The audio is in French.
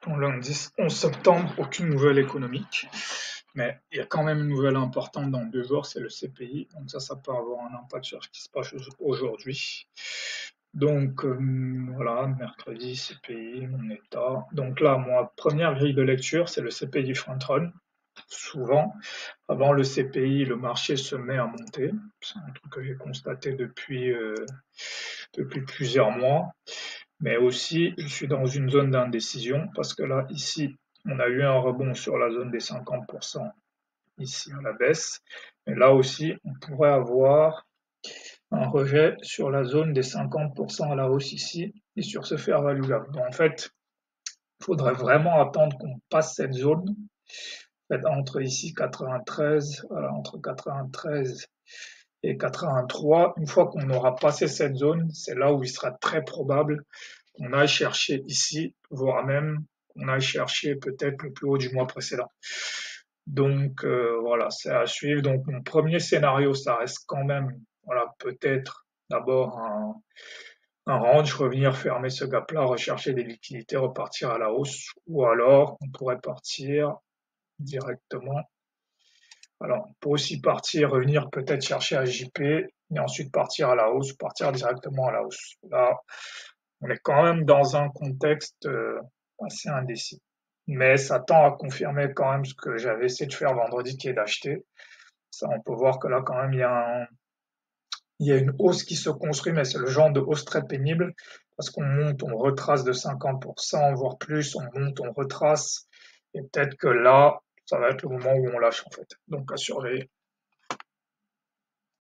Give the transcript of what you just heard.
Bon, lundi 11 septembre, aucune nouvelle économique, mais il y a quand même une nouvelle importante dans 2 jours, c'est le CPI. Donc ça peut avoir un impact sur ce qui se passe aujourd'hui. Donc voilà, mercredi, CPI, mon état. Donc là, moi, première grille de lecture, c'est le CPI front-run. Souvent, avant le CPI, le marché se met à monter. C'est un truc que j'ai constaté depuis plusieurs mois. Mais aussi, je suis dans une zone d'indécision parce que là, ici, on a eu un rebond sur la zone des 50% ici à la baisse. Mais là aussi, on pourrait avoir un rejet sur la zone des 50% à la hausse ici et sur ce fair value gap. Donc en fait, il faudrait vraiment attendre qu'on passe cette zone. En fait, entre ici 93, voilà, entre 93 et 83, une fois qu'on aura passé cette zone, c'est là où il sera très probable qu'on aille chercher ici, voire même qu'on aille chercher peut-être le plus haut du mois précédent. Donc voilà, c'est à suivre. Donc mon premier scénario, ça reste quand même, voilà, peut-être d'abord un range, revenir fermer ce gap-là, rechercher des liquidités, repartir à la hausse, ou alors on pourrait partir directement. Alors on peut aussi partir, revenir peut-être chercher à JP et ensuite partir à la hausse, partir directement à la hausse. Là, on est quand même dans un contexte assez indécis. Mais ça tend à confirmer quand même ce que j'avais essayé de faire vendredi, qui est d'acheter. Ça, on peut voir que là, quand même, il y a une hausse qui se construit, mais c'est le genre de hausse très pénible, parce qu'on monte, on retrace de 50%, voire plus, on monte, on retrace, et peut-être que là, ça va être le moment où on lâche, en fait. Donc, à surveiller.